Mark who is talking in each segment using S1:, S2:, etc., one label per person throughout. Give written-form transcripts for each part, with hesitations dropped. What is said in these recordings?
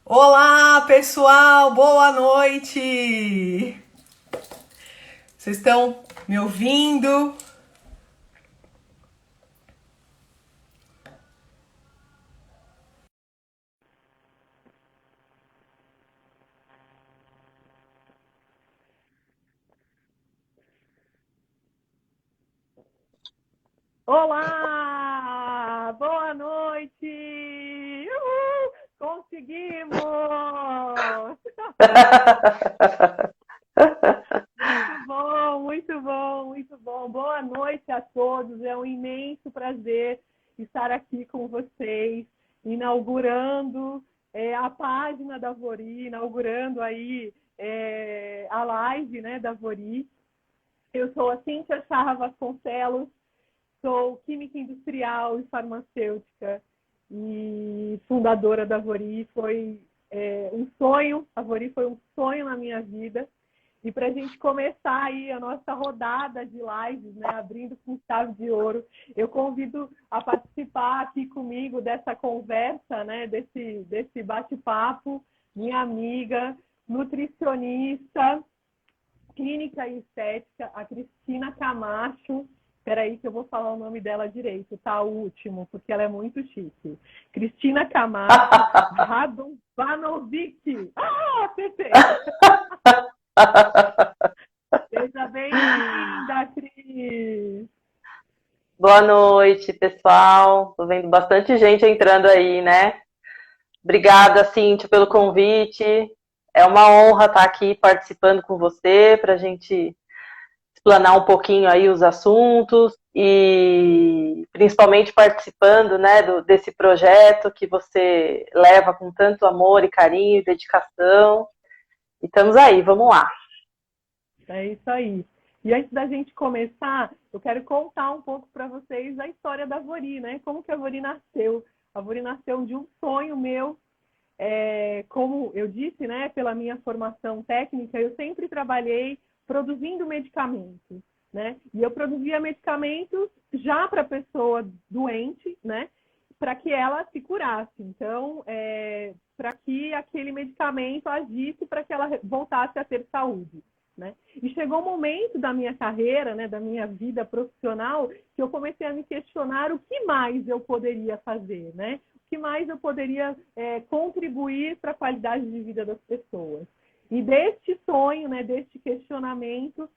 S1: Olá, pessoal, boa noite! Vocês estão me ouvindo?
S2: Olá! Boa noite! Uhul! Conseguimos! Muito bom, muito bom, muito bom. Boa noite a todos. É um imenso prazer estar aqui com vocês, inaugurando a página da Vori, inaugurando aí a live, né, da Vori. Eu sou a Cíntia Charra Vasconcelos, sou química industrial e farmacêutica e fundadora da Vori. Foi um sonho, a Vori foi um sonho na minha vida. E para a gente começar aí a nossa rodada de lives, né, abrindo com chave de ouro, eu convido a participar aqui comigo dessa conversa, né, desse bate-papo, minha amiga, nutricionista, clínica e estética, a Cristina Camacho. Espera aí que eu vou falar o nome dela direito, tá? O último, porque ela é muito chique. Cristina Camacho Radovanovic. Ah, acertei! Seja bem-vinda, Cris!
S3: Boa noite, pessoal. Tô vendo bastante gente entrando aí, né? Obrigada, Cíntia, pelo convite. É uma honra estar aqui participando com você para a gente explanar um pouquinho aí os assuntos e principalmente participando, né, desse projeto que você leva com tanto amor e carinho e dedicação. E estamos aí, vamos lá.
S2: É isso aí. E antes da gente começar, eu quero contar um pouco para vocês a história da Vori, né? Como que a Vori nasceu. A Vori nasceu de um sonho meu. Como eu disse, né, pela minha formação técnica, eu sempre trabalhei produzindo medicamentos, né? E eu produzia medicamentos já para a pessoa doente, né? Para que ela se curasse. Então, para que aquele medicamento agisse para que ela voltasse a ter saúde. Né? E chegou um momento da minha carreira, né, da minha vida profissional, que eu comecei a me questionar o que mais eu poderia fazer, né? O que mais eu poderia contribuir para a qualidade de vida das pessoas. E deste sonho, né, deste questionamento,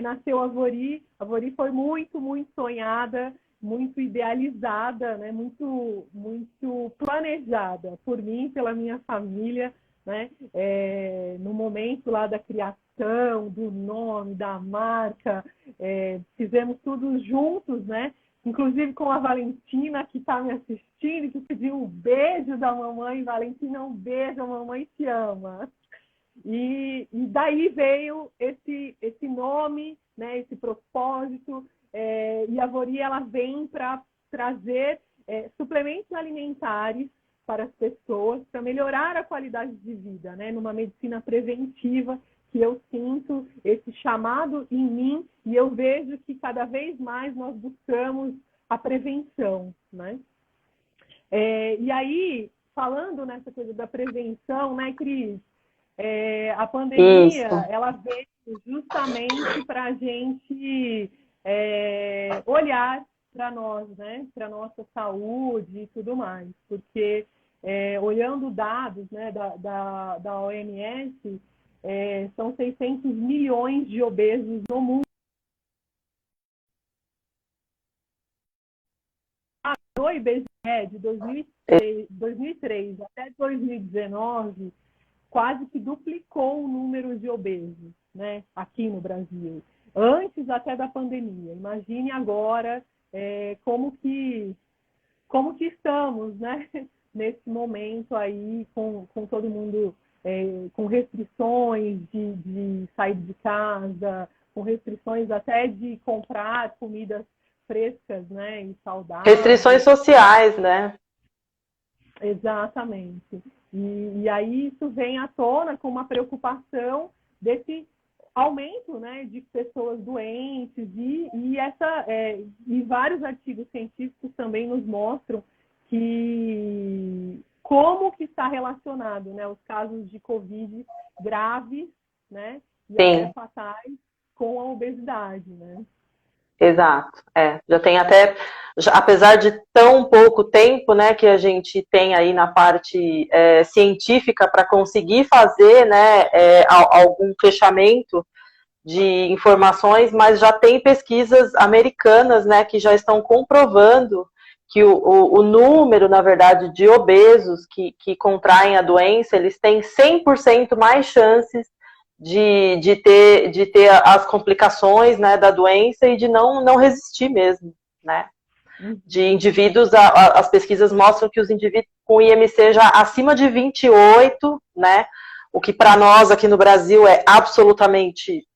S2: nasceu a Vori. A Vori foi muito, muito sonhada, muito idealizada, né, muito, muito planejada por mim, pela minha família, né, no momento lá da criação, do nome, da marca, fizemos tudo juntos, né? Inclusive com a Valentina, que está me assistindo, que pediu um beijo da mamãe. Valentina, um beijo, a mamãe te ama. E daí veio esse nome, né, esse propósito, e a Vori ela vem para trazer suplementos alimentares para as pessoas, para melhorar a qualidade de vida, né, numa medicina preventiva, que eu sinto esse chamado em mim e eu vejo que cada vez mais nós buscamos a prevenção, né? E aí, falando nessa coisa da prevenção, né, Cris? A pandemia,
S3: Isso.
S2: ela veio justamente para a gente olhar para nós, né? Para a nossa saúde e tudo mais. Porque, olhando dados, né, da OMS, são 600 milhões de obesos no mundo. Do IBGE, de 2003 até 2019, quase que duplicou o número de obesos, né, aqui no Brasil, antes até da pandemia. Imagine agora como que estamos, né, nesse momento aí com todo mundo com restrições de sair de casa, com restrições até de comprar comidas frescas, né, e
S3: Restrições
S2: saudáveis.
S3: sociais, né?
S2: Exatamente. E aí isso vem à tona com uma preocupação desse aumento, né, de pessoas doentes e vários artigos científicos também nos mostram que como que está relacionado, né? Os casos de Covid graves, né? E
S3: Sim.
S2: até fatais com a obesidade, né?
S3: Exato. Já tem até, apesar de tão pouco tempo, né, que a gente tem aí na parte científica para conseguir fazer, né, algum fechamento de informações, mas já tem pesquisas americanas, né, que já estão comprovando que o número, na verdade, de obesos que contraem a doença, eles têm 100% mais chances de ter as complicações, né, da doença e de não resistir mesmo, né? De indivíduos, as pesquisas mostram que os indivíduos com IMC já acima de 28, né, o que para nós aqui no Brasil é absolutamente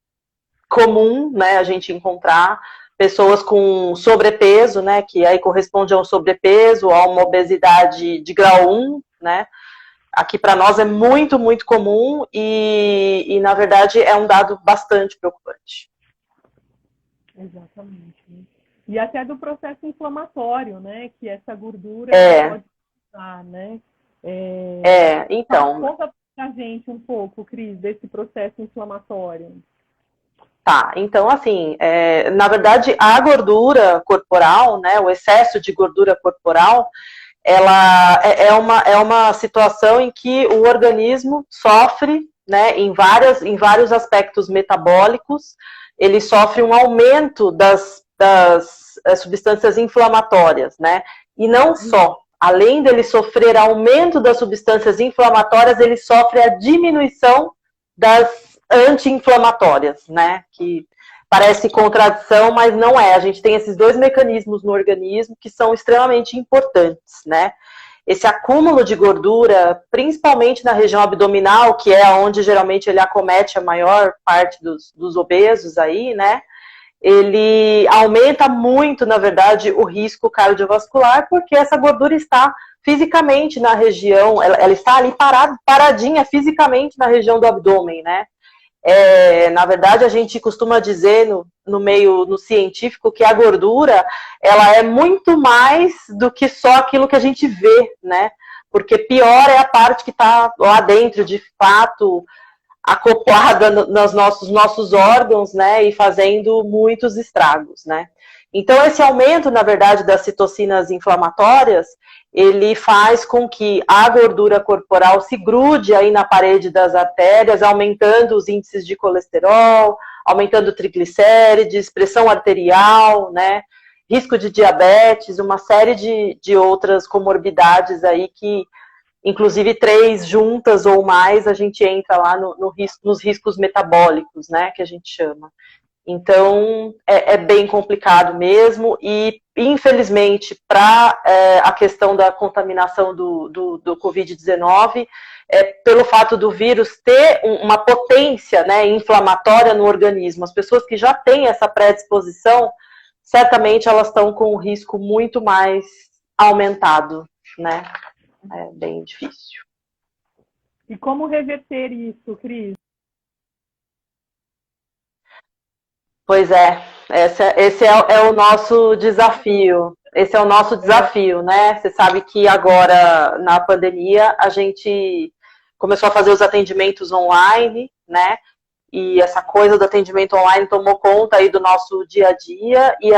S3: comum, né, a gente encontrar pessoas com sobrepeso, né, que aí corresponde a um sobrepeso, a uma obesidade de grau 1, né, aqui para nós é muito, muito comum e, na verdade, é um dado bastante preocupante.
S2: Exatamente. E até do processo inflamatório, né? Que essa gordura pode causar, né?
S3: Então...
S2: Conta pra gente um pouco, Cris, desse processo inflamatório.
S3: Tá, então assim, na verdade, a gordura corporal, né, o excesso de gordura corporal, ela é uma situação em que o organismo sofre, né, em vários aspectos metabólicos, ele sofre um aumento das substâncias inflamatórias, né, e não só, além dele sofrer aumento das substâncias inflamatórias, ele sofre a diminuição das anti-inflamatórias, né, que parece contradição, mas não é. A gente tem esses dois mecanismos no organismo que são extremamente importantes, né? Esse acúmulo de gordura, principalmente na região abdominal, que é onde geralmente ele acomete a maior parte dos obesos aí, né? Ele aumenta muito, na verdade, o risco cardiovascular, porque essa gordura está fisicamente na região, ela está ali paradinha fisicamente na região do abdômen, né? Na verdade, a gente costuma dizer no científico que a gordura, ela é muito mais do que só aquilo que a gente vê, né? Porque pior é a parte que está lá dentro, de fato, acoplada nos nossos órgãos, né? E fazendo muitos estragos, né? Então, esse aumento, na verdade, das citocinas inflamatórias, ele faz com que a gordura corporal se grude aí na parede das artérias, aumentando os índices de colesterol, aumentando triglicérides, pressão arterial, né, risco de diabetes, uma série de outras comorbidades aí que, inclusive 3 juntas ou mais, a gente entra lá nos riscos metabólicos, né, que a gente chama. Então, é bem complicado mesmo e, infelizmente, para a questão da contaminação do Covid-19, pelo fato do vírus ter uma potência, né, inflamatória no organismo, as pessoas que já têm essa predisposição, certamente elas estão com um risco muito mais aumentado, né? É bem difícil.
S2: E como reverter isso, Cris?
S3: Pois esse é o nosso desafio. Esse é o nosso desafio, né? Você sabe que agora, na pandemia, a gente começou a fazer os atendimentos online, né? E essa coisa do atendimento online tomou conta aí do nosso dia a dia, e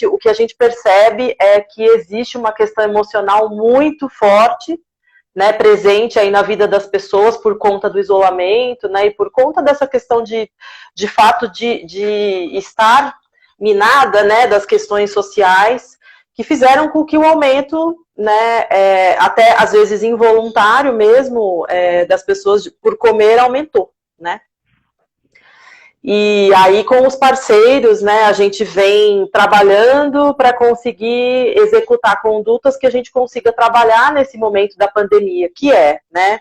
S3: o que a gente percebe é que existe uma questão emocional muito forte, né, presente aí na vida das pessoas por conta do isolamento, né, e por conta dessa questão de fato de estar minada, né, das questões sociais, que fizeram com que o aumento, né, até às vezes involuntário mesmo, das pessoas por comer aumentou, né. E aí, com os parceiros, né, a gente vem trabalhando para conseguir executar condutas que a gente consiga trabalhar nesse momento da pandemia, que né,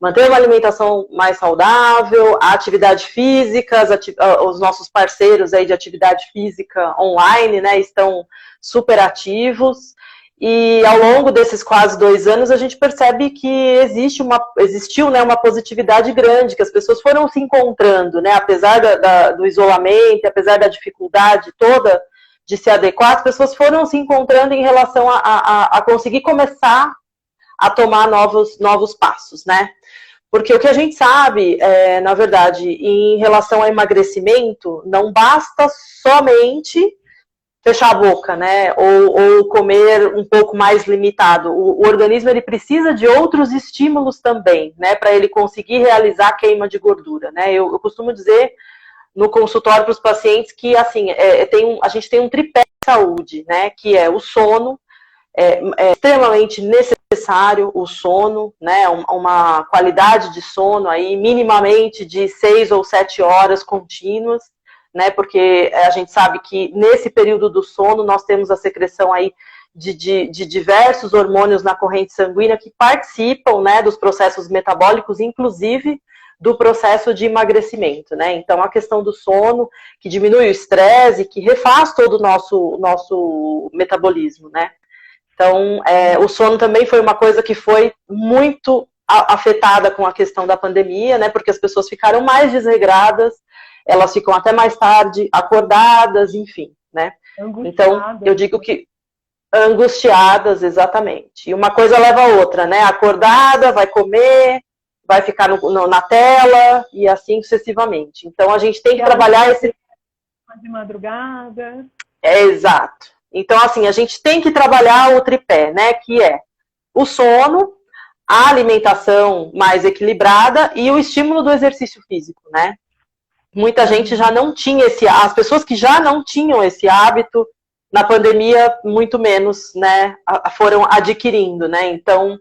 S3: manter uma alimentação mais saudável, a atividade física, os nossos parceiros aí de atividade física online, né, estão super ativos. E ao longo desses quase 2 anos, a gente percebe que existiu, né, uma positividade grande, que as pessoas foram se encontrando, né, apesar do isolamento, apesar da dificuldade toda de se adequar, as pessoas foram se encontrando em relação a conseguir começar a tomar novos passos, né? Porque o que a gente sabe, na verdade, em relação ao emagrecimento, não basta somente fechar a boca, né? Ou comer um pouco mais limitado. O organismo ele precisa de outros estímulos também, né? Para ele conseguir realizar a queima de gordura, né? Eu costumo dizer no consultório para os pacientes que assim, a gente tem um tripé de saúde, né? Que é o sono, é extremamente necessário o sono, né? Uma qualidade de sono aí minimamente de 6 ou 7 horas contínuas, né? Porque a gente sabe que nesse período do sono nós temos a secreção aí de diversos hormônios na corrente sanguínea que participam, né, dos processos metabólicos, inclusive do processo de emagrecimento, né? Então a questão do sono, que diminui o estresse, que refaz todo o nosso metabolismo, né? Então, o sono também foi uma coisa que foi muito afetada com a questão da pandemia, né? Porque as pessoas ficaram mais desregradas, elas ficam até mais tarde acordadas, enfim, né? Então, eu digo que angustiadas, exatamente. E uma coisa leva a outra, né? Acordada, vai comer, vai ficar na tela e assim sucessivamente. Então, a gente tem que trabalhar esse...
S2: De madrugada.
S3: Exato. Então, assim, a gente tem que trabalhar o tripé, né? Que é o sono, a alimentação mais equilibrada e o estímulo do exercício físico, né? Muita gente já não tinha as pessoas que já não tinham esse hábito, na pandemia, muito menos, né? Foram adquirindo, né? Então,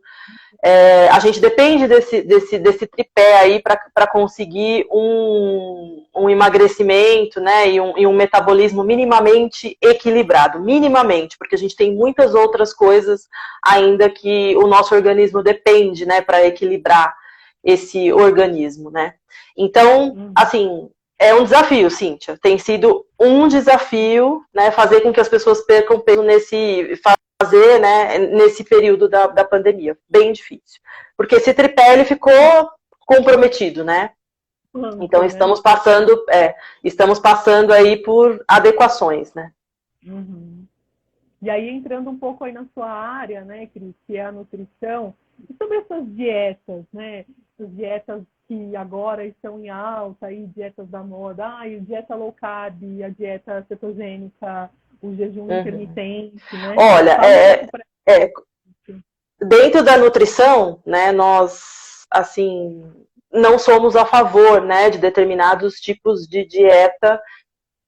S3: a gente depende desse tripé aí para conseguir um emagrecimento, né, e um metabolismo minimamente equilibrado, minimamente, porque a gente tem muitas outras coisas ainda que o nosso organismo depende, né, para equilibrar esse organismo, né. Então, assim, é um desafio, Cíntia, tem sido um desafio, né, fazer com que as pessoas percam peso nesse período da pandemia, bem difícil, porque esse tripé ele ficou comprometido, né? Então estamos passando aí por adequações, né?
S2: Uhum. E aí entrando um pouco aí na sua área, né, Cris, que é a nutrição, e sobre essas dietas, né? As dietas que agora estão em alta, aí dietas da moda, a dieta low carb, a dieta cetogênica, o jejum intermitente, né?
S3: Olha, dentro da nutrição, né, nós, assim, não somos a favor, né, de determinados tipos de dieta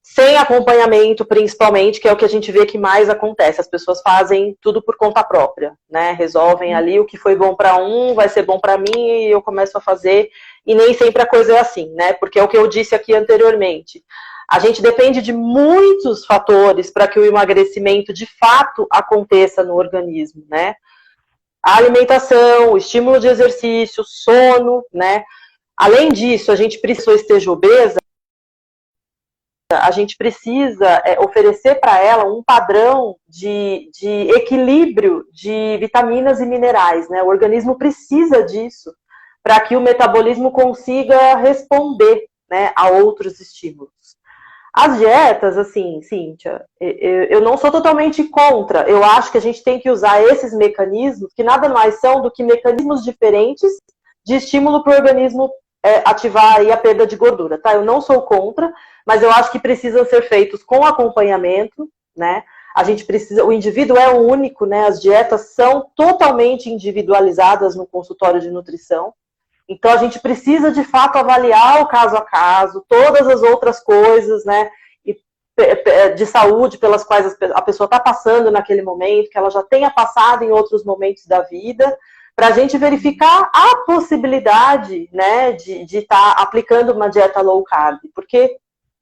S3: sem acompanhamento, principalmente, que é o que a gente vê que mais acontece. As pessoas fazem tudo por conta própria, né? Resolvem ali o que foi bom para um, vai ser bom para mim e eu começo a fazer. E nem sempre a coisa é assim, né? Porque é o que eu disse aqui anteriormente. A gente depende de muitos fatores para que o emagrecimento de fato aconteça no organismo, né? A alimentação, o estímulo de exercício, sono, né? Além disso, a gente precisa esteja obesa, a gente precisa oferecer para ela um padrão de equilíbrio de vitaminas e minerais, né? O organismo precisa disso para que o metabolismo consiga responder, né, a outros estímulos. As dietas, assim, Cíntia, eu não sou totalmente contra. Eu acho que a gente tem que usar esses mecanismos, que nada mais são do que mecanismos diferentes de estímulo para o organismo ativar aí a perda de gordura, tá? Eu não sou contra, mas eu acho que precisam ser feitos com acompanhamento, né? A gente precisa, o indivíduo é único, né? As dietas são totalmente individualizadas no consultório de nutrição. Então, a gente precisa, de fato, avaliar o caso a caso, todas as outras coisas, né, de saúde pelas quais a pessoa está passando naquele momento, que ela já tenha passado em outros momentos da vida, para a gente verificar a possibilidade, né, de estar aplicando uma dieta low carb. Porque,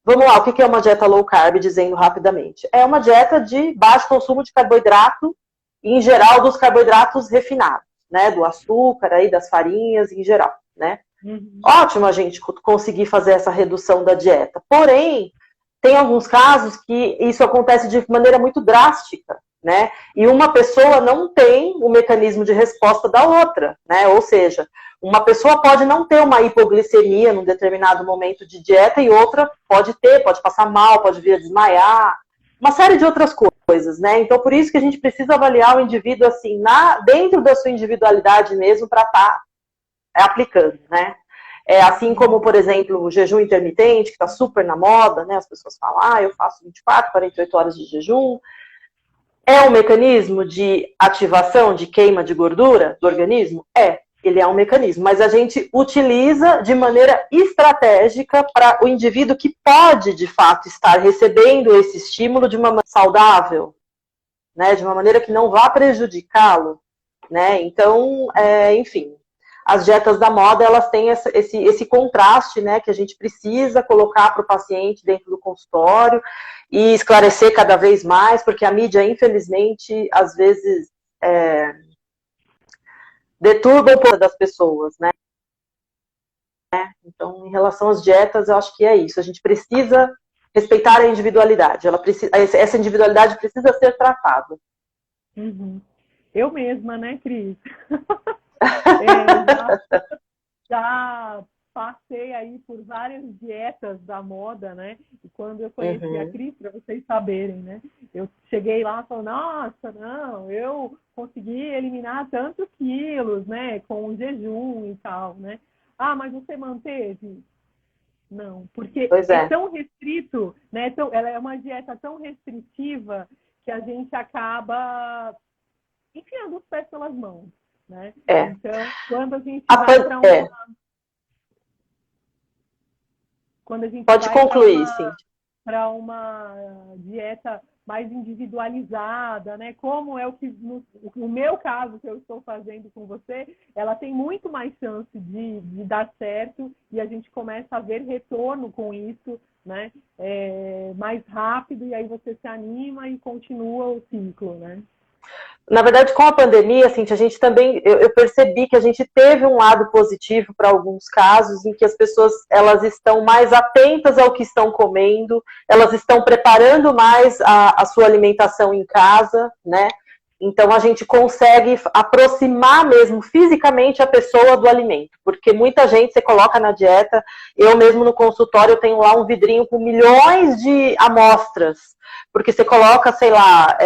S3: vamos lá, o que é uma dieta low carb, dizendo rapidamente? É uma dieta de baixo consumo de carboidrato, em geral, dos carboidratos refinados, né, do açúcar, aí, das farinhas em geral, né? Ótimo a gente conseguir fazer essa redução da dieta. Porém, tem alguns casos que isso acontece de maneira muito drástica, né? E uma pessoa não tem o mecanismo de resposta da outra, né? Ou seja, uma pessoa pode não ter uma hipoglicemia num determinado momento de dieta e outra pode ter, pode passar mal, pode vir a desmaiar. uma série de outras coisas, né? Então, por isso que a gente precisa avaliar o indivíduo, assim, dentro da sua individualidade mesmo, para estar aplicando, né? Assim como, por exemplo, o jejum intermitente, que está super na moda, né? As pessoas falam, eu faço 24, 48 horas de jejum. É um mecanismo de ativação, de queima de gordura do organismo? Ele é um mecanismo, mas a gente utiliza de maneira estratégica para o indivíduo que pode, de fato, estar recebendo esse estímulo de uma maneira saudável, né? De uma maneira que não vá prejudicá-lo, né? Então, enfim, as dietas da moda, elas têm esse contraste, né, que a gente precisa colocar para o paciente dentro do consultório e esclarecer cada vez mais, porque a mídia, infelizmente, às vezes deturba um pouco das pessoas, né? Então, em relação às dietas, eu acho que é isso. A gente precisa respeitar a individualidade. Essa individualidade precisa ser tratada.
S2: Uhum. Eu mesma, né, Cris? Já passei aí por várias dietas da moda, né? E quando eu conheci a Cris, para vocês saberem, né? Eu cheguei lá e falei, nossa, não, eu consegui eliminar tantos quilos, né? Com o jejum e tal, né? Mas você manteve? Não, porque é tão restrito, né? Ela é uma dieta tão restritiva que a gente acaba enfiando os pés pelas mãos. Né? Então, quando a gente vai para uma... Quando a gente
S3: Pode concluir, sim.
S2: Para uma dieta mais individualizada, né? Como é no meu caso que eu estou fazendo com você, ela tem muito mais chance de dar certo e a gente começa a ver retorno com isso, né? Mais rápido, e aí você se anima e continua o ciclo, né?
S3: Na verdade, com a pandemia, assim, a gente também, eu percebi que a gente teve um lado positivo para alguns casos, em que as pessoas, elas estão mais atentas ao que estão comendo, elas estão preparando mais a sua alimentação em casa, né? Então, a gente consegue aproximar mesmo fisicamente a pessoa do alimento, porque muita gente você coloca na dieta, eu mesmo no consultório, eu tenho lá um vidrinho com milhões de amostras, porque você coloca, sei lá,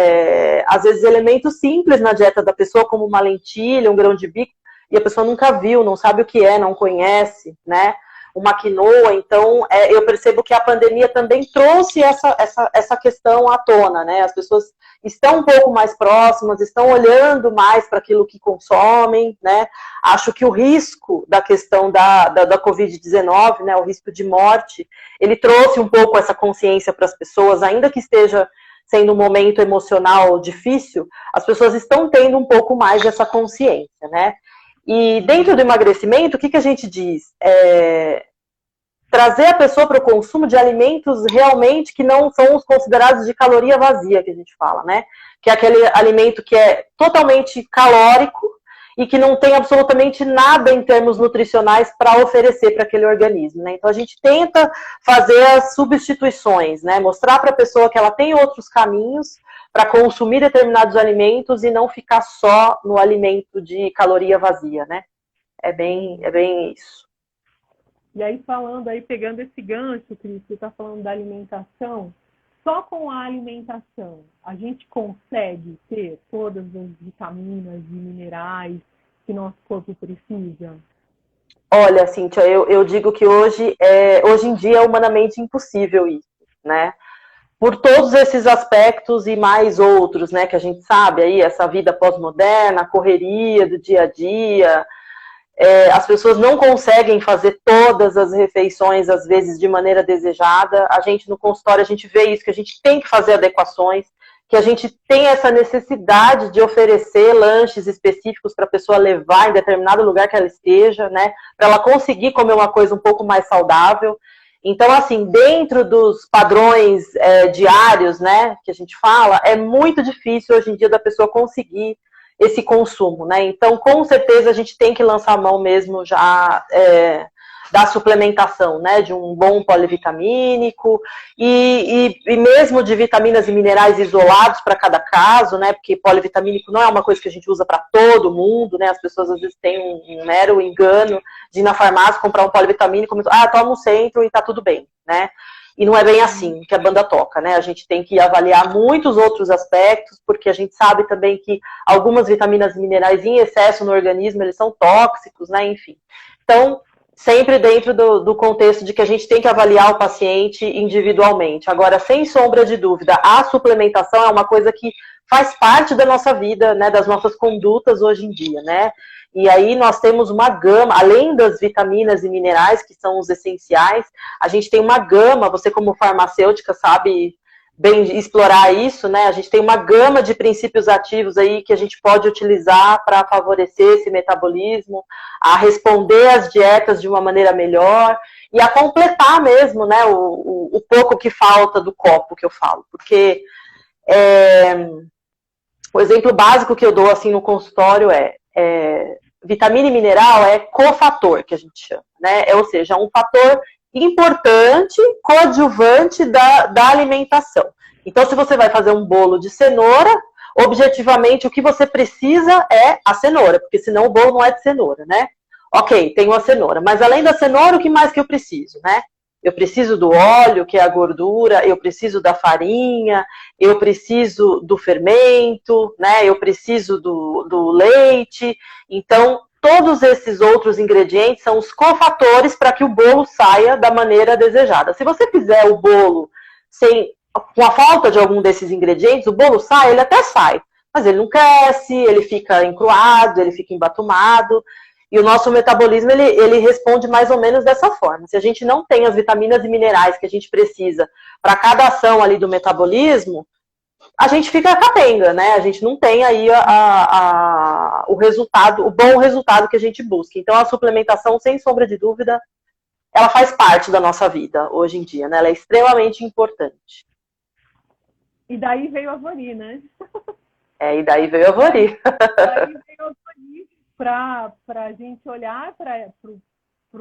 S3: às vezes elementos simples na dieta da pessoa, como uma lentilha, um grão de bico, e a pessoa nunca viu, não sabe o que é, não conhece, né? Uma quinoa. Então, eu percebo que a pandemia também trouxe essa questão à tona, né? As pessoas estão um pouco mais próximas, estão olhando mais para aquilo que consomem, né? Acho que o risco da questão da Covid-19, né, o risco de morte, ele trouxe um pouco essa consciência para as pessoas, ainda que esteja sendo um momento emocional difícil, as pessoas estão tendo um pouco mais dessa consciência, né? E dentro do emagrecimento, o que a gente diz? Trazer a pessoa para o consumo de alimentos realmente que não são os considerados de caloria vazia, que a gente fala, né? Que é aquele alimento que é totalmente calórico e que não tem absolutamente nada em termos nutricionais para oferecer para aquele organismo, né? Então a gente tenta fazer as substituições, né? Mostrar para a pessoa que ela tem outros caminhos para consumir determinados alimentos e não ficar só no alimento de caloria vazia, né? É bem isso.
S2: E aí, pegando esse gancho, Cris, você está falando da alimentação, só com a alimentação a gente consegue ter todas as vitaminas e minerais que nosso corpo precisa?
S3: Olha, Cíntia, eu digo que hoje em dia é humanamente impossível isso, né? Por todos esses aspectos e mais outros, né, que a gente sabe aí, essa vida pós-moderna, a correria do dia a dia, as pessoas não conseguem fazer todas as refeições, às vezes, de maneira desejada. A gente, no consultório, a gente vê isso, que a gente tem que fazer adequações, que a gente tem essa necessidade de oferecer lanches específicos para a pessoa levar em determinado lugar que ela esteja, né, para ela conseguir comer uma coisa um pouco mais saudável. Então, assim, dentro dos padrões diários, né, que a gente fala, é muito difícil hoje em dia da pessoa conseguir esse consumo, né? Então, com certeza, a gente tem que lançar a mão mesmo já da suplementação, né? De um bom polivitamínico e mesmo de vitaminas e minerais isolados para cada caso, né? Porque polivitamínico não é uma coisa que a gente usa para todo mundo, né? As pessoas às vezes têm um mero engano de ir na farmácia comprar um polivitamínico, toma um centro e tá tudo bem, né? E não é bem assim que a banda toca, né? A gente tem que avaliar muitos outros aspectos, porque a gente sabe também que algumas vitaminas e minerais em excesso no organismo, eles são tóxicos, né? Enfim. Então, sempre dentro do contexto de que a gente tem que avaliar o paciente individualmente. Agora, sem sombra de dúvida, a suplementação é uma coisa que faz parte da nossa vida, né? Das nossas condutas hoje em dia, né? E aí nós temos uma gama, além das vitaminas e minerais, que são os essenciais, a gente tem uma gama, você como farmacêutica sabe bem explorar isso, né? A gente tem uma gama de princípios ativos aí que a gente pode utilizar para favorecer esse metabolismo, a responder às dietas de uma maneira melhor e a completar mesmo, né, o pouco que falta do copo que eu falo. Porque o exemplo básico que eu dou assim no consultório vitamina e mineral é cofator, que a gente chama, né? Ou seja, um fator importante, coadjuvante da alimentação. Então, se você vai fazer um bolo de cenoura, objetivamente o que você precisa é a cenoura, porque senão o bolo não é de cenoura, né? Ok, tenho a cenoura, mas além da cenoura, o que mais que eu preciso, né? Eu preciso do óleo, que é a gordura, eu preciso da farinha, eu preciso do fermento, né? Eu preciso do leite. Então, todos esses outros ingredientes são os cofatores para que o bolo saia da maneira desejada. Se você fizer o bolo com a falta de algum desses ingredientes, o bolo sai, ele até sai, mas ele não cresce, ele fica encruado, ele fica embatumado. E o nosso metabolismo, ele responde mais ou menos dessa forma. Se a gente não tem as vitaminas e minerais que a gente precisa para cada ação ali do metabolismo, a gente fica capenga, né? A gente não tem aí o resultado, o bom resultado que a gente busca. Então, a suplementação, sem sombra de dúvida, ela faz parte da nossa vida hoje em dia, né? Ela é extremamente importante.
S2: E daí veio a Vori, né?
S3: E daí veio a Vori.
S2: Daí veio a Vori para a gente olhar para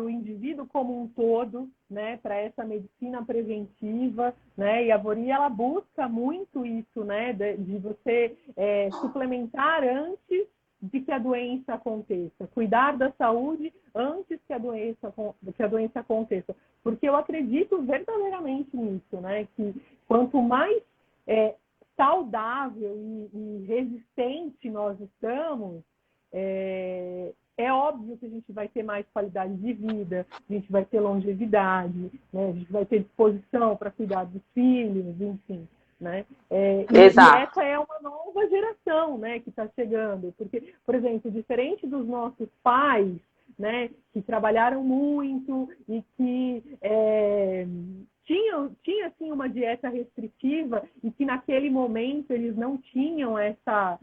S2: o indivíduo como um todo, né, para essa medicina preventiva, né, e a Vori, ela busca muito isso, né, de você suplementar antes de que a doença aconteça, cuidar da saúde antes que a doença aconteça, porque eu acredito verdadeiramente nisso, né, que quanto mais saudável e resistente nós estamos, é óbvio que a gente vai ter mais qualidade de vida, a gente vai ter longevidade, né? A gente vai ter disposição para cuidar dos filhos, enfim. Né? E essa é uma nova geração, né, que está chegando. Porque, por exemplo, diferente dos nossos pais, né, que trabalharam muito e que tinha assim, uma dieta restritiva e que naquele momento eles não tinham essa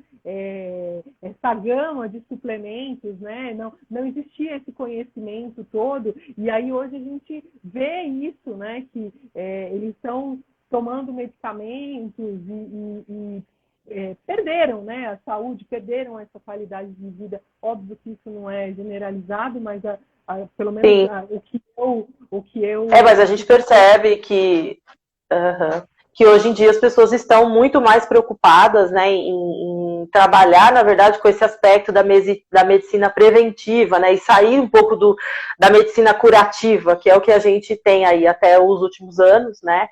S2: gama de suplementos, né? Não existia esse conhecimento todo, e aí hoje a gente vê isso, né? Que eles estão tomando medicamentos e perderam, né, a saúde, perderam essa qualidade de vida. Óbvio que isso não é generalizado, mas pelo menos o que eu...
S3: mas a gente percebe que hoje em dia as pessoas estão muito mais preocupadas, né, em trabalhar, na verdade, com esse aspecto da medicina preventiva, né, e sair um pouco da medicina curativa, que é o que a gente tem aí até os últimos anos, né,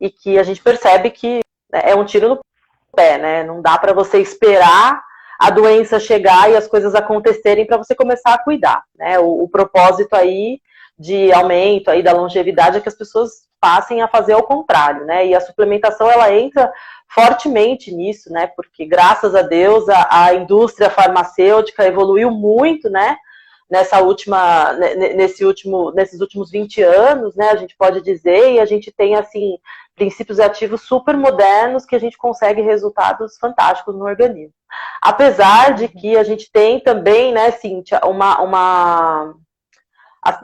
S3: e que a gente percebe que é um tiro no pé, né, não dá para você esperar a doença chegar e as coisas acontecerem para você começar a cuidar, né, o propósito aí de aumento aí da longevidade é que as pessoas passem a fazer ao contrário, né? E a suplementação, ela entra fortemente nisso, né? Porque, graças a Deus, a indústria farmacêutica evoluiu muito, né? Nesses últimos 20 anos, né? A gente pode dizer, e a gente tem, assim, princípios ativos super modernos que a gente consegue resultados fantásticos no organismo. Apesar de que a gente tem também, né, Cíntia,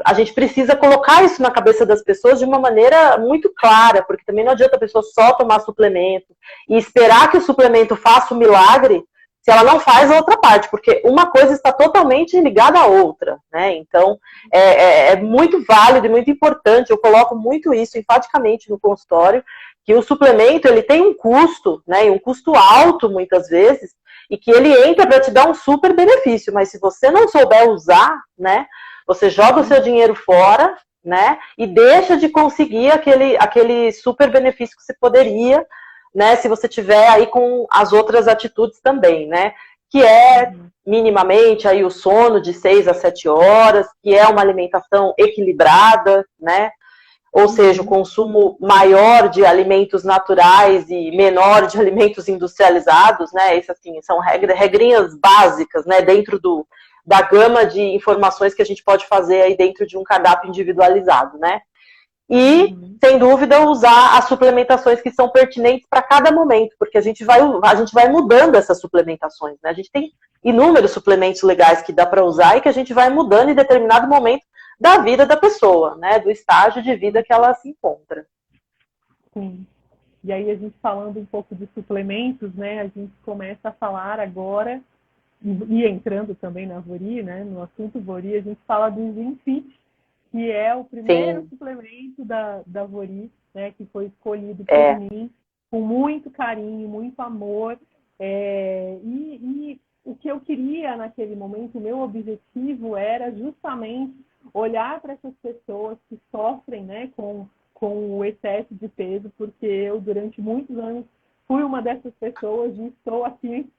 S3: a gente precisa colocar isso na cabeça das pessoas de uma maneira muito clara, porque também não adianta a pessoa só tomar suplemento e esperar que o suplemento faça o milagre se ela não faz a outra parte, porque uma coisa está totalmente ligada à outra, né? Então, é muito válido e muito importante, eu coloco muito isso enfaticamente no consultório, que o suplemento, ele tem um custo, né? E um custo alto, muitas vezes, e que ele entra para te dar um super benefício, mas se você não souber usar, né? Você joga o seu dinheiro fora né? E deixa de conseguir aquele super benefício que você poderia, né? Se você tiver aí com as outras atitudes também, né? Que é minimamente aí o sono de 6 a 7 horas, que é uma alimentação equilibrada, né? Ou seja, o consumo maior de alimentos naturais e menor de alimentos industrializados, né? Isso, assim, são regrinhas básicas, né? Dentro da gama de informações que a gente pode fazer aí dentro de um cardápio individualizado, né? E, sem dúvida, usar as suplementações que são pertinentes para cada momento, porque a gente vai mudando essas suplementações, né? A gente tem inúmeros suplementos legais que dá para usar e que a gente vai mudando em determinado momento da vida da pessoa, né? Do estágio de vida que ela se encontra.
S2: Sim. E aí, a gente falando um pouco de suplementos, né? A gente começa a falar agora, e entrando também na Vori, né? No assunto Vori, a gente fala do Slimfit, que é o primeiro suplemento da Vori, né? Que foi escolhido por mim, com muito carinho, muito amor. E o que eu queria naquele momento, o meu objetivo era justamente olhar para essas pessoas que sofrem, né, com o excesso de peso, porque eu, durante muitos anos, fui uma dessas pessoas e estou aqui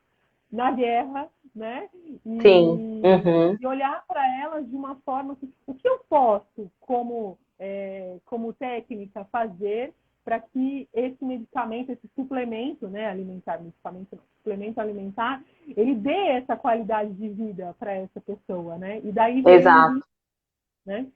S2: na guerra, né? E olhar para elas de uma forma que, o que eu posso, como técnica, fazer para que esse medicamento, esse suplemento, né, alimentar, suplemento alimentar, ele dê essa qualidade de vida para essa pessoa, né? E daí
S3: Exato.
S2: Né?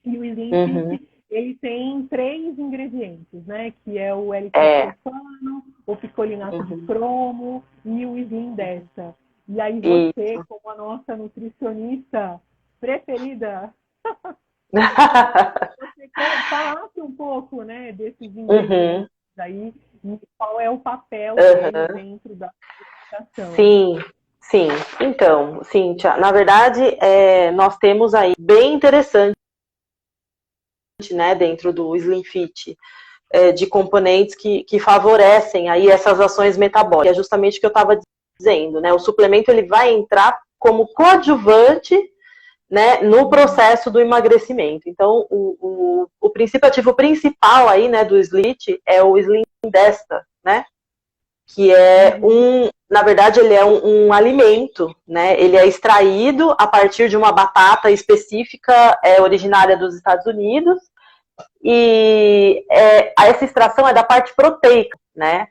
S2: E o Slimfit, ele tem 3 ingredientes, né? Que é o L-triptofano, o picolinato de cromo e o Slimdesta. E aí você, como a nossa nutricionista preferida, você falasse um pouco, né, desses ingredientes aí, e qual é o papel dele dentro da alimentação.
S3: Sim. Então, Cíntia, na verdade, nós temos aí bem interessante, né, dentro do Slimfit, de componentes que favorecem aí essas ações metabólicas. É justamente o que eu estava dizendo, né? O suplemento ele vai entrar como coadjuvante, né, no processo do emagrecimento. Então, o princípio ativo principal aí, né, do Slimfit é o Slimdesta, né? Que é na verdade, ele é um alimento, né? Ele é extraído a partir de uma batata específica, originária dos Estados Unidos, e essa extração é da parte proteica, né?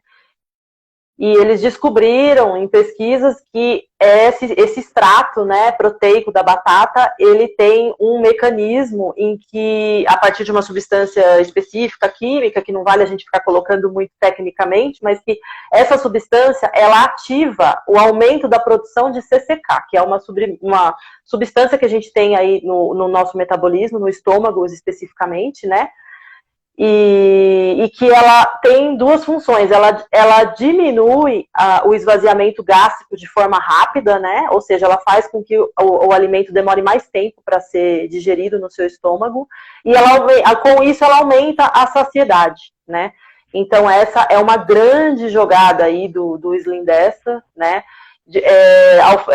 S3: E eles descobriram em pesquisas que esse extrato, né, proteico da batata, ele tem um mecanismo em que, a partir de uma substância específica, química, que não vale a gente ficar colocando muito tecnicamente, mas que essa substância, ela ativa o aumento da produção de CCK, que é uma substância que a gente tem aí no nosso metabolismo, no estômago especificamente, né? E que ela tem 2 funções. Ela diminui o esvaziamento gástrico de forma rápida, né? Ou seja, ela faz com que o alimento demore mais tempo para ser digerido no seu estômago. E com isso ela aumenta a saciedade, né? Então essa é uma grande jogada aí do Slimdesta, né?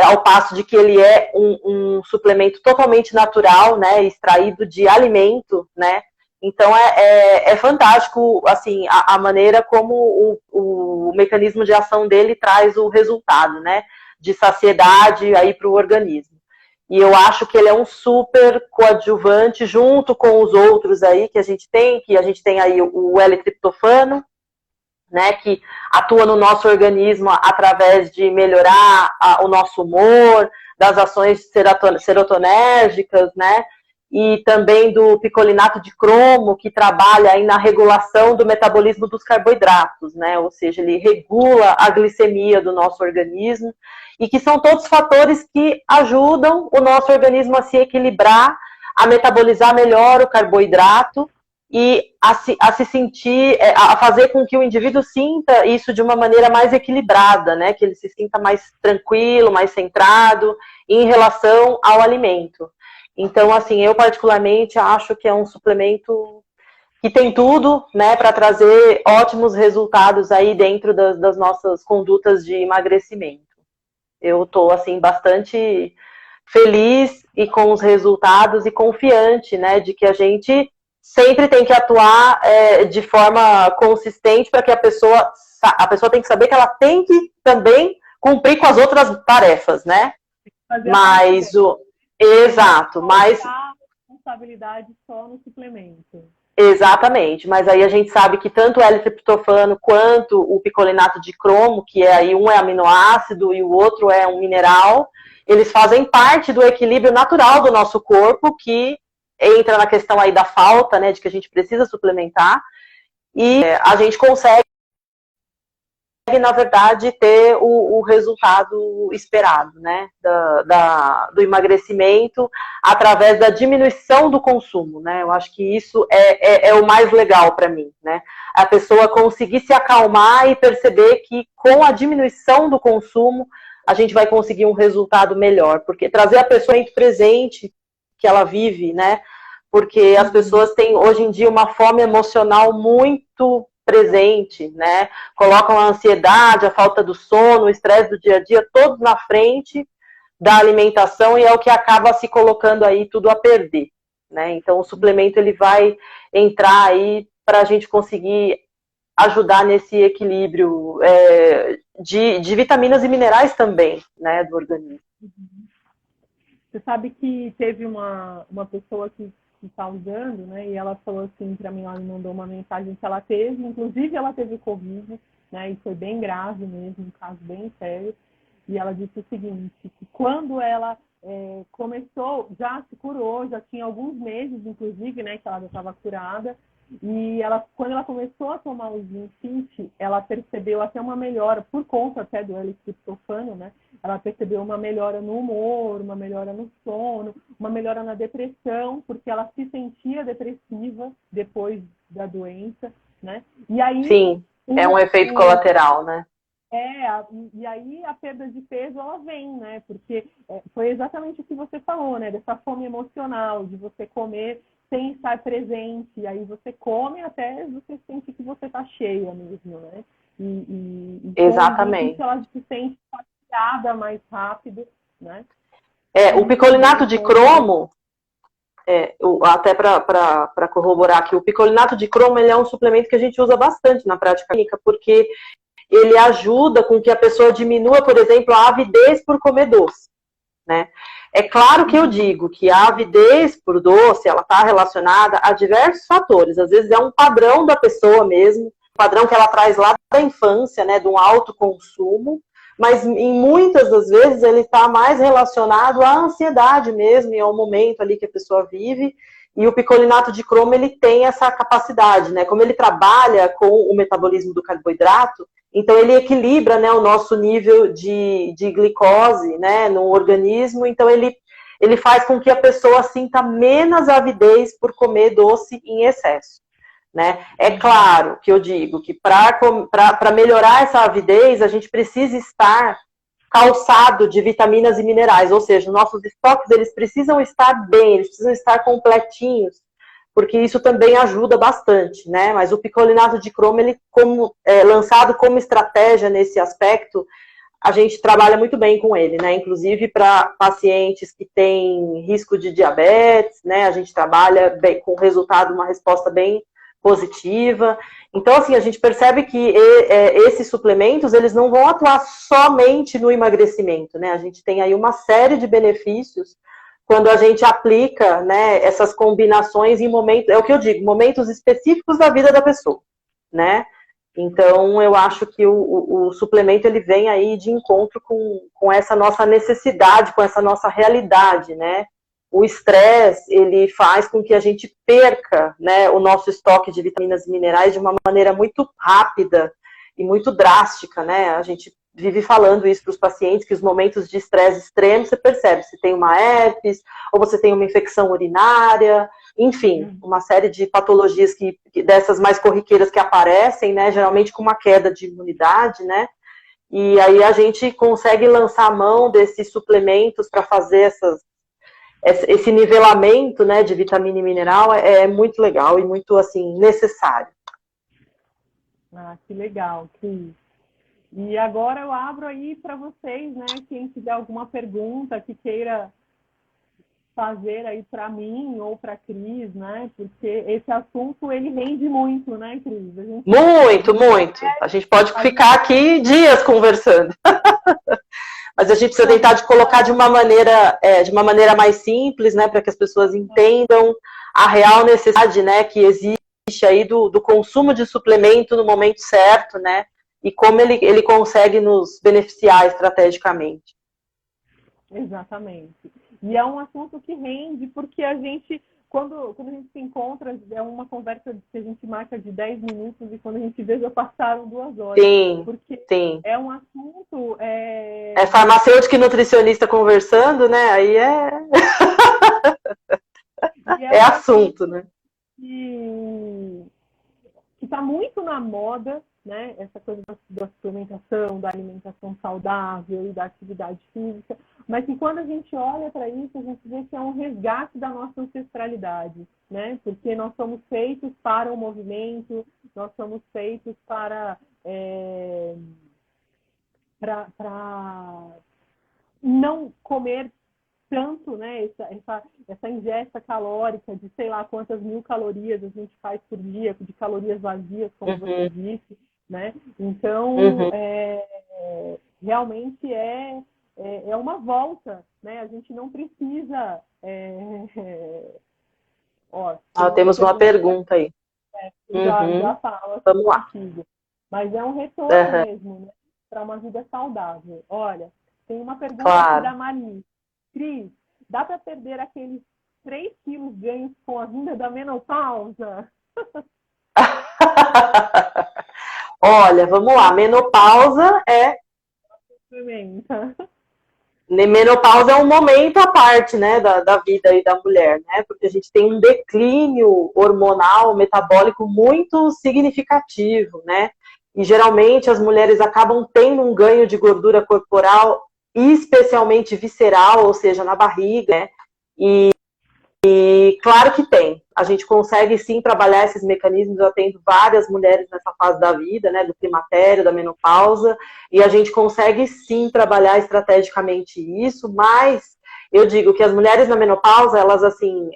S3: Ao passo de que ele é um suplemento totalmente natural, né? Extraído de alimento, né? Então é fantástico, assim, a maneira como o mecanismo de ação dele traz o resultado, né, de saciedade aí para o organismo. E eu acho que ele é um super coadjuvante junto com os outros aí que a gente tem aí o L-triptofano, né, que atua no nosso organismo através de melhorar o nosso humor, das ações serotonérgicas, né, e também do picolinato de cromo, que trabalha aí na regulação do metabolismo dos carboidratos, né? Ou seja, ele regula a glicemia do nosso organismo, e que são todos fatores que ajudam o nosso organismo a se equilibrar, a metabolizar melhor o carboidrato e a se sentir, a fazer com que o indivíduo sinta isso de uma maneira mais equilibrada, né? Que ele se sinta mais tranquilo, mais centrado em relação ao alimento. Então, assim, eu particularmente acho que é um suplemento que tem tudo, né, para trazer ótimos resultados aí dentro das nossas condutas de emagrecimento. Eu estou, assim, bastante feliz e com os resultados e confiante, né, de que a gente sempre tem que atuar de forma consistente para que a pessoa tem que saber que ela tem que também cumprir com as outras tarefas, né? Mas exato, mas
S2: a responsabilidade só no suplemento.
S3: Exatamente, mas aí a gente sabe que tanto o L-triptofano quanto o picolinato de cromo, que é aí um é aminoácido e o outro é um mineral, eles fazem parte do equilíbrio natural do nosso corpo, que entra na questão aí da falta, né, de que a gente precisa suplementar, e a gente consegue, na verdade, ter o resultado esperado, né, do emagrecimento através da diminuição do consumo, né, eu acho que isso é o mais legal para mim, né, a pessoa conseguir se acalmar e perceber que com a diminuição do consumo a gente vai conseguir um resultado melhor, porque trazer a pessoa em presente que ela vive, né, porque as pessoas têm hoje em dia uma fome emocional muito presente, né? Colocam a ansiedade, a falta do sono, o estresse do dia a dia, todos na frente da alimentação e é o que acaba se colocando aí tudo a perder, né? Então o suplemento ele vai entrar aí para a gente conseguir ajudar nesse equilíbrio de vitaminas e minerais também, né, do organismo.
S2: Você sabe que teve uma pessoa que está usando, né? E ela falou assim para mim, ela me mandou uma mensagem que ela teve, inclusive ela teve Covid, né? E foi bem grave mesmo, um caso bem sério. E ela disse o seguinte, que quando ela começou, já se curou, já tinha alguns meses, inclusive, né? Que ela já estava curada. E quando ela começou a tomar o Zinfit, ela percebeu até uma melhora, por conta até do L-triptofano, né? Ela percebeu uma melhora no humor, uma melhora no sono, uma melhora na depressão, porque ela se sentia depressiva depois da doença, né? E aí,
S3: sim, é um efeito colateral, né?
S2: E aí a perda de peso, ela vem, né? Porque foi exatamente o que você falou, né? Dessa fome emocional, de você comer sem estar presente, e aí você come até você sentir que você está cheia mesmo, né?
S3: Exatamente.
S2: Com ela se sente saciada mais rápido, né?
S3: O picolinato de cromo, até para corroborar aqui, o picolinato de cromo ele é um suplemento que a gente usa bastante na prática clínica, porque ele ajuda com que a pessoa diminua, por exemplo, a avidez por comer doce, né? É claro que eu digo que a avidez por doce, ela está relacionada a diversos fatores. Às vezes é um padrão da pessoa mesmo, padrão que ela traz lá da infância, né, de um alto consumo, mas em muitas das vezes ele está mais relacionado à ansiedade mesmo, e ao momento ali que a pessoa vive. E o picolinato de cromo, ele tem essa capacidade, né? Como ele trabalha com o metabolismo do carboidrato, então ele equilibra, né, o nosso nível de glicose, né, no organismo, então ele faz com que a pessoa sinta menos avidez por comer doce em excesso, né? É claro que eu digo que para melhorar essa avidez, a gente precisa estar calçado de vitaminas e minerais, ou seja, nossos estoques eles precisam estar bem, eles precisam estar completinhos, porque isso também ajuda bastante, né? Mas o picolinato de cromo, ele lançado como estratégia nesse aspecto, a gente trabalha muito bem com ele, né? Inclusive para pacientes que têm risco de diabetes, né? A gente trabalha bem, com resultado, uma resposta bem positiva. Então, assim, a gente percebe que esses suplementos, eles não vão atuar somente no emagrecimento, né? A gente tem aí uma série de benefícios quando a gente aplica, né, essas combinações em momentos, é o que eu digo, momentos específicos da vida da pessoa, né? Então, eu acho que o suplemento, ele vem aí de encontro com essa nossa necessidade, com essa nossa realidade, né? O estresse, ele faz com que a gente perca, né, o nosso estoque de vitaminas e minerais de uma maneira muito rápida e muito drástica, né? A gente vive falando isso para os pacientes, que os momentos de estresse extremo, você percebe, se tem uma herpes, ou você tem uma infecção urinária, enfim, uma série de patologias dessas mais corriqueiras que aparecem, né, geralmente com uma queda de imunidade, né, e aí a gente consegue lançar a mão desses suplementos para fazer esse nivelamento, né, de vitamina e mineral, é muito legal e muito, assim, necessário.
S2: Ah, que legal, Cris. E agora eu abro aí para vocês, né? Quem tiver alguma pergunta que queira fazer aí para mim ou para a Cris, né? Porque esse assunto, ele rende muito, né, Cris?
S3: Muito, muito. A gente pode ficar aqui dias conversando. Mas a gente precisa tentar de colocar de uma maneira mais simples, né, para que as pessoas entendam a real necessidade, né, que existe aí do consumo de suplemento no momento certo, né, e como ele consegue nos beneficiar estrategicamente.
S2: Exatamente. E é um assunto que rende, porque a gente, quando a gente se encontra, é uma conversa que a gente marca de 10 minutos e quando a gente vê já passaram 2 horas.
S3: Sim,
S2: porque
S3: sim.
S2: É um assunto...
S3: É farmacêutico e nutricionista conversando, né? Aí é assunto, né?
S2: Que está muito na moda, né? Essa coisa da suplementação, da alimentação saudável e da atividade física, mas que quando a gente olha para isso, a gente vê que é um resgate da nossa ancestralidade, né? Porque nós somos feitos para o movimento, nós somos feitos para não comer tanto, né? Essa ingesta calórica de sei lá quantas 1000 calorias a gente faz por dia, de calorias vazias, como você disse, né? Então, realmente é uma volta, né? A gente não precisa...
S3: temos uma pergunta aí.
S2: Já falo.
S3: Vamos lá.
S2: Mas é um retorno mesmo, né? Para uma vida saudável. Olha, tem uma pergunta aqui da Mali. Cris, dá para perder aqueles 3 quilos ganhos com a vinda da menopausa?
S3: Olha, vamos lá. Menopausa é um momento à parte, né, da vida aí da mulher, né? Porque a gente tem um declínio hormonal, metabólico muito significativo, né? E geralmente as mulheres acabam tendo um ganho de gordura corporal, especialmente visceral, ou seja, na barriga, né? E claro que tem. A gente consegue sim trabalhar esses mecanismos. Eu atendo várias mulheres nessa fase da vida, né, do climatério, da menopausa, e a gente consegue sim trabalhar estrategicamente isso, mas eu digo que as mulheres na menopausa, elas assim,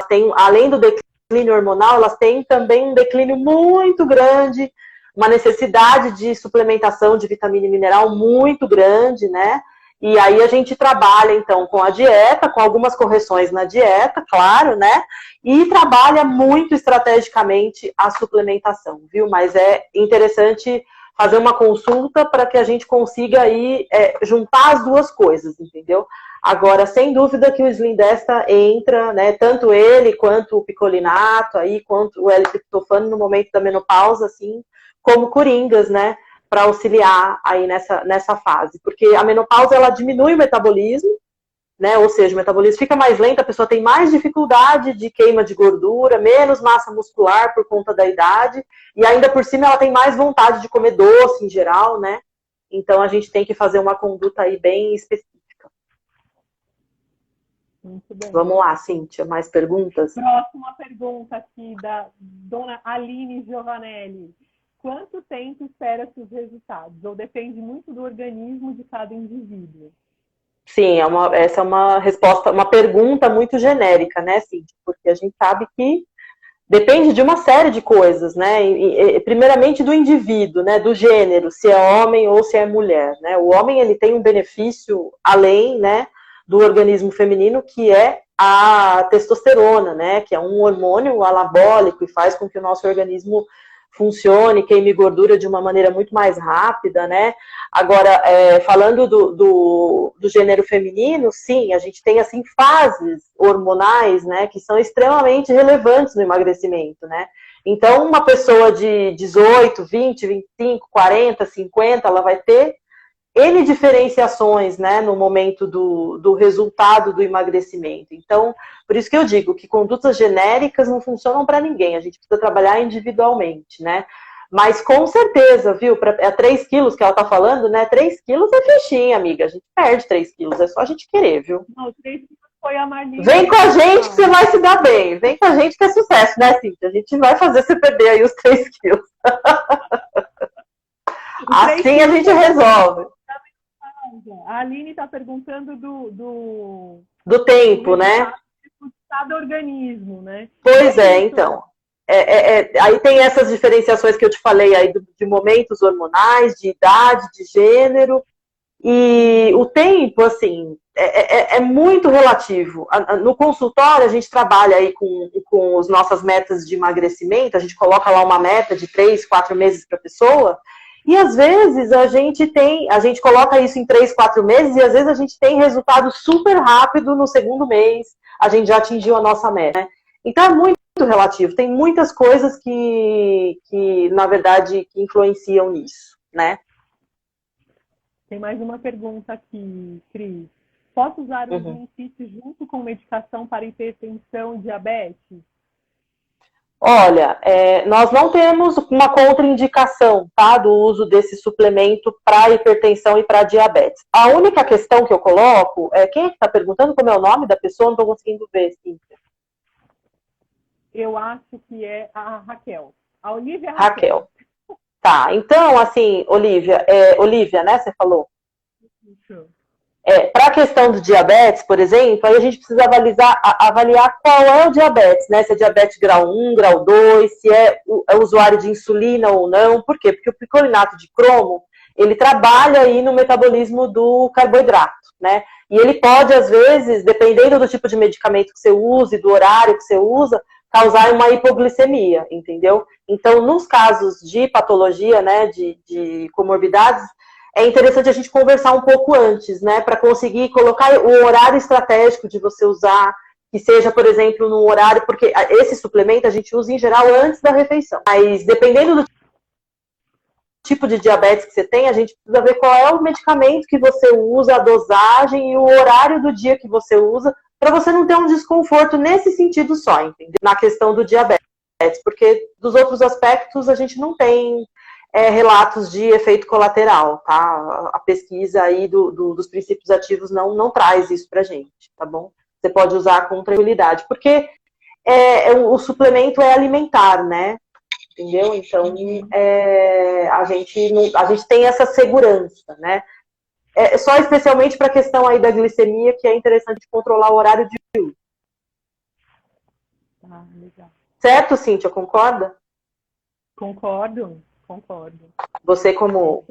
S3: têm, além do declínio hormonal, elas têm também um declínio muito grande, uma necessidade de suplementação de vitamina e mineral muito grande, né? E aí a gente trabalha, então, com a dieta, com algumas correções na dieta, claro, né? E trabalha muito estrategicamente a suplementação, viu? Mas é interessante fazer uma consulta para que a gente consiga aí juntar as duas coisas, entendeu? Agora, sem dúvida que o Slim Desta entra, né? Tanto ele quanto o picolinato, aí, quanto o L-triptofano no momento da menopausa, assim, como coringas, né? Para auxiliar aí nessa fase. Porque a menopausa, ela diminui o metabolismo, né? Ou seja, o metabolismo fica mais lento, a pessoa tem mais dificuldade de queima de gordura, menos massa muscular por conta da idade, e ainda por cima ela tem mais vontade de comer doce em geral, né? Então a gente tem que fazer uma conduta aí bem específica.
S2: Muito bem.
S3: Vamos lá, Cíntia, mais perguntas?
S2: Próxima pergunta aqui da dona Aline Giovanelli. Quanto tempo espera-se os resultados? Ou depende muito do organismo de cada indivíduo?
S3: Sim, essa é uma resposta, uma pergunta muito genérica, né, Cíntia? Porque a gente sabe que depende de uma série de coisas, né? Primeiramente do indivíduo, né? Do gênero, se é homem ou se é mulher, né? O homem, ele tem um benefício além, né? Do organismo feminino, que é a testosterona, né? Que é um hormônio anabólico e faz com que o nosso organismo funcione, queime gordura de uma maneira muito mais rápida, né? Agora, falando do gênero feminino, sim, a gente tem, assim, fases hormonais, né, que são extremamente relevantes no emagrecimento, né? Então, uma pessoa de 18, 20, 25, 40, 50, ela vai ter N diferenciações, né, no momento do resultado do emagrecimento. Então, por isso que eu digo que condutas genéricas não funcionam para ninguém, a gente precisa trabalhar individualmente, né? Mas com certeza, viu, é 3 quilos que ela tá falando, né? 3 quilos é fichinha, amiga, a gente perde 3 quilos, é só a gente querer, viu?
S2: Não, 3 quilos foi a Marlene.
S3: Vem com a gente que você vai se dar bem, vem com a gente que é sucesso, né, Cíntia? A gente vai fazer você perder aí os 3 quilos. Assim a gente resolve.
S2: A Aline está perguntando
S3: do tempo, né?
S2: De cada organismo, né?
S3: Pois é, então. Aí tem essas diferenciações que eu te falei aí de momentos hormonais, de idade, de gênero, e o tempo, assim, é muito relativo. No consultório, a gente trabalha aí com as nossas metas de emagrecimento, a gente coloca lá uma meta de 3, 4 meses para a pessoa, e às vezes a gente coloca isso em 3, 4 meses, e às vezes a gente tem resultado super rápido no segundo mês, a gente já atingiu a nossa meta, né? Então é muito relativo, tem muitas coisas que na verdade, que influenciam nisso, né?
S2: Tem mais uma pergunta aqui, Cris. Posso usar o
S3: Uhum.
S2: Slim Fit junto com medicação para hipertensão e diabetes?
S3: Olha, nós não temos uma contraindicação, tá, do uso desse suplemento para hipertensão e para diabetes. A única questão que eu coloco é quem está perguntando como é o nome da pessoa, não estou conseguindo ver, Cíntia.
S2: Eu acho que é a Raquel. A Olivia
S3: Raquel. Tá, então, assim, Olivia, né, você falou?
S2: Isso.
S3: Para a questão do diabetes, por exemplo, aí a gente precisa avaliar qual é o diabetes, né? Se é diabetes grau 1, grau 2, se é usuário de insulina ou não. Por quê? Porque o picolinato de cromo, ele trabalha aí no metabolismo do carboidrato, né? E ele pode, às vezes, dependendo do tipo de medicamento que você use, do horário que você usa, causar uma hipoglicemia, entendeu? Então, nos casos de patologia, né, de comorbidades, é interessante a gente conversar um pouco antes, né, para conseguir colocar o horário estratégico de você usar, que seja, por exemplo, num horário, porque esse suplemento a gente usa em geral antes da refeição. Mas dependendo do tipo de diabetes que você tem, a gente precisa ver qual é o medicamento que você usa, a dosagem e o horário do dia que você usa, para você não ter um desconforto nesse sentido só, entendeu? Na questão do diabetes, porque dos outros aspectos a gente não tem relatos de efeito colateral, tá? A pesquisa aí dos princípios ativos não traz isso pra gente, tá bom? Você pode usar com tranquilidade, porque o suplemento é alimentar, né? Entendeu? Então, a gente tem essa segurança, né? Só especialmente para a questão aí da glicemia, que é interessante controlar o horário de uso.
S2: Ah, legal.
S3: Certo, Cíntia? Concorda?
S2: Concordo.
S3: Você como,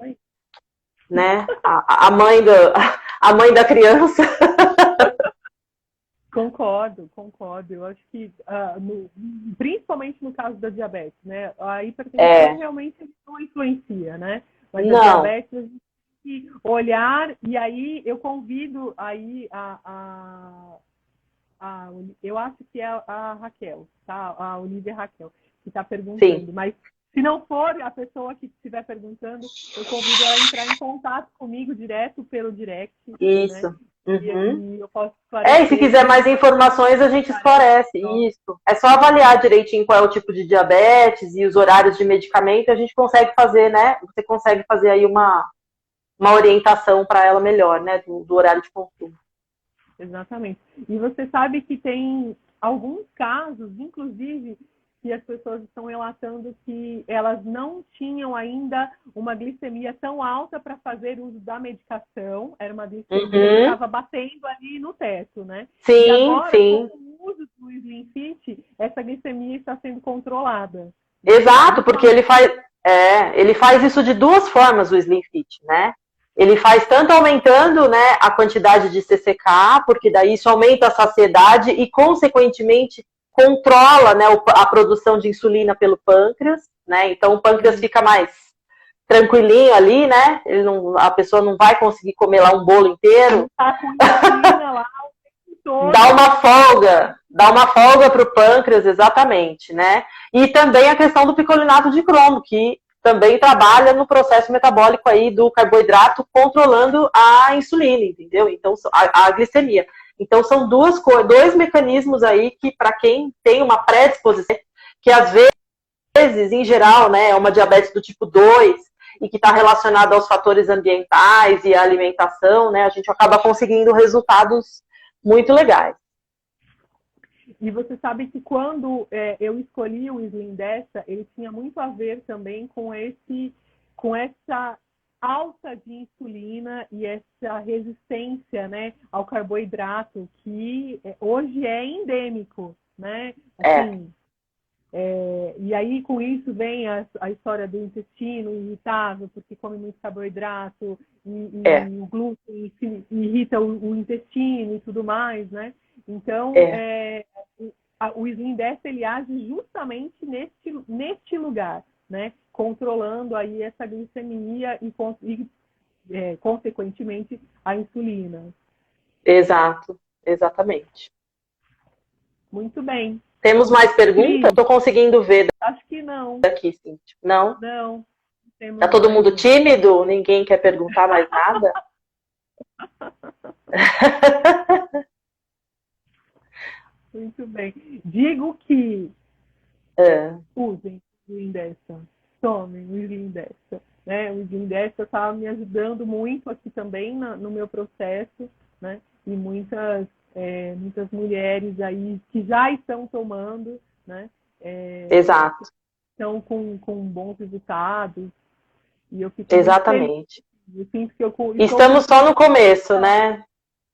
S3: né, a mãe da criança.
S2: Concordo. Eu acho que, principalmente no caso da diabetes, né? A hipertensão realmente não influencia, né? Mas a diabetes a gente tem que olhar, e aí eu convido aí eu acho que é a Raquel, tá? A Olivia Raquel, que está perguntando. Sim. Mas se não for a pessoa que estiver perguntando, eu convido ela a entrar em contato comigo direto pelo direct.
S3: Isso.
S2: Né?
S3: Uhum.
S2: E eu posso esclarecer.
S3: E se quiser mais informações, a gente esclarece. Isso. É só avaliar direitinho qual é o tipo de diabetes e os horários de medicamento, a gente consegue fazer, né? Você consegue fazer aí uma orientação para ela melhor, né? Do horário de consumo.
S2: Exatamente. E você sabe que tem alguns casos, inclusive, que as pessoas estão relatando que elas não tinham ainda uma glicemia tão alta para fazer uso da medicação. Era uma glicemia que estava batendo ali no teto, né?
S3: Sim,
S2: e agora,
S3: sim.
S2: com o uso do Slim Fit, essa glicemia está sendo controlada.
S3: Exato, porque ele faz isso de duas formas, o Slim Fit, né? Ele faz tanto aumentando, né, a quantidade de CCK, porque daí isso aumenta a saciedade e, consequentemente, controla, né, a produção de insulina pelo pâncreas, né? Então o pâncreas fica mais tranquilinho ali, né? A pessoa não vai conseguir comer lá um bolo inteiro.
S2: Tá com insulina lá o tempo todo.
S3: Dá uma folga para o pâncreas, exatamente, né? E também a questão do picolinato de cromo, que também trabalha no processo metabólico aí do carboidrato, controlando a insulina, entendeu? Então, a glicemia. Então, são dois mecanismos aí que, para quem tem uma predisposição, que às vezes, em geral, né, é uma diabetes do tipo 2 e que está relacionada aos fatores ambientais e à alimentação, né, a gente acaba conseguindo resultados muito legais.
S2: E você sabe que quando eu escolhi o Slim Dessa, ele tinha muito a ver também com essa alta de insulina e essa resistência, né, ao carboidrato que hoje é endêmico, né? Assim, e aí com isso vem a história do intestino irritável, porque come muito carboidrato e o glúten irrita o intestino e tudo mais, né? Então, o Slim Desta, ele age justamente neste lugar, né? Controlando aí essa glicemia e consequentemente, a insulina.
S3: Exato, exatamente.
S2: Muito bem.
S3: Temos mais perguntas? Estou conseguindo ver
S2: Acho que não.
S3: daqui, Cíntia. Não?
S2: Não.
S3: Tá todo mundo tímido? Ninguém quer perguntar mais nada?
S2: Muito bem. Digo que usem o Slim Desta. Tomem o Slim Desta. Né? O Slim Desta está me ajudando muito aqui também no meu processo, né? E muitas mulheres aí que já estão tomando, né?
S3: Exato.
S2: Estão com bons resultados. E eu fico
S3: exatamente.
S2: Eu sinto que
S3: estamos só no começo, né?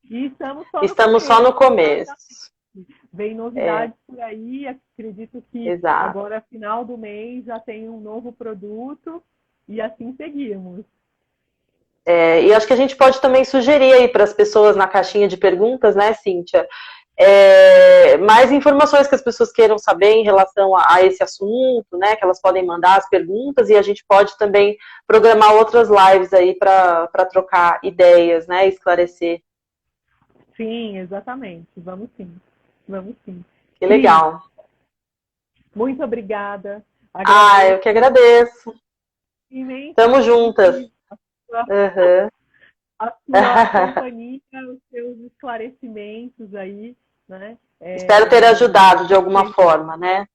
S2: E
S3: estamos só no começo.
S2: Vem novidades por aí, acredito que agora, final do mês, já tem um novo produto e assim seguimos.
S3: E acho que a gente pode também sugerir aí para as pessoas na caixinha de perguntas, né, Cíntia? Mais informações que as pessoas queiram saber em relação a esse assunto, né? Que elas podem mandar as perguntas e a gente pode também programar outras lives aí para trocar ideias, né? Esclarecer.
S2: Sim, exatamente. Vamos sim. Vamos sim.
S3: Que legal.
S2: Muito obrigada.
S3: Eu que agradeço. Estamos juntas.
S2: A sua companhia, os seus esclarecimentos aí, né?
S3: Espero ter ajudado de alguma forma, né?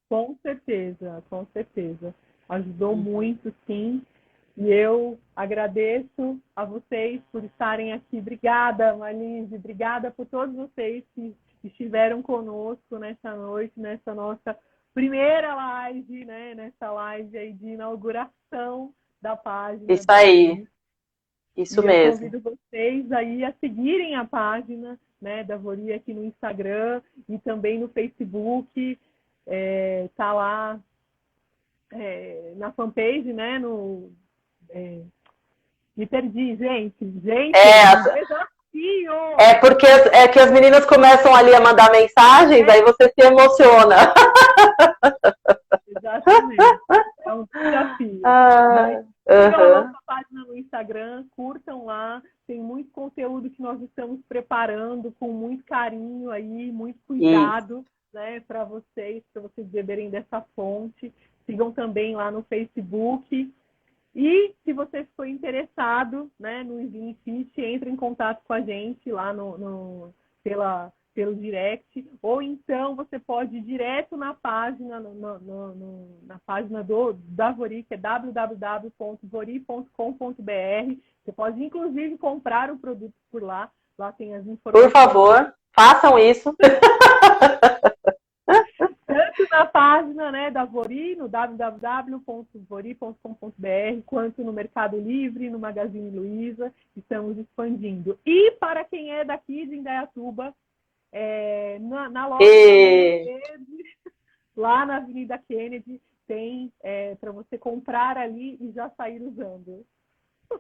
S2: Com certeza, com certeza. Ajudou muito, sim. E eu agradeço a vocês por estarem aqui. Obrigada, Marlise. Obrigada por todos vocês que estiveram conosco nessa noite, nessa nossa primeira live, né? Nessa live aí de inauguração da página.
S3: Isso aí. Isso mesmo.
S2: Eu convido vocês aí a seguirem a página, né, da Vori aqui no Instagram e também no Facebook. Tá lá na fanpage, né? Me perdi, gente. Desafio!
S3: Porque que as meninas começam ali a mandar mensagens, aí você se emociona.
S2: Exatamente. É um desafio. Sigam a nossa página no Instagram, curtam lá. Tem muito conteúdo que nós estamos preparando com muito carinho aí, muito cuidado, né, para vocês beberem dessa fonte. Sigam também lá no Facebook. E se você ficou interessado, né, no Slim Fit, entre em contato com a gente lá pelo direct, ou então você pode ir direto na página, na página da Vori, que é www.vori.com.br. Você pode, inclusive, comprar o produto por lá. Lá tem as informações. Por
S3: favor, façam isso.
S2: Tanto na página, né, da Vori, no www.vori.com.br, quanto no Mercado Livre, no Magazine Luiza, estamos expandindo. E para quem é daqui de Indaiatuba, na loja lá na Avenida Kennedy, tem para você comprar ali e já sair usando.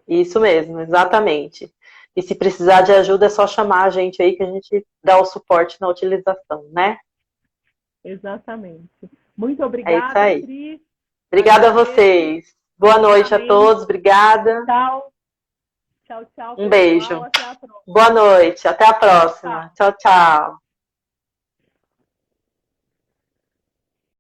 S3: Isso mesmo, exatamente. E se precisar de ajuda, é só chamar a gente aí que a gente dá o suporte na utilização, né?
S2: Exatamente. Muito obrigada,
S3: isso aí.
S2: Cris.
S3: Obrigada a vocês. Boa noite a todos. Obrigada.
S2: Tchau. Tchau, tchau.
S3: Um beijo.
S2: Até a próxima.
S3: Boa noite. Até a próxima. Tchau, tchau.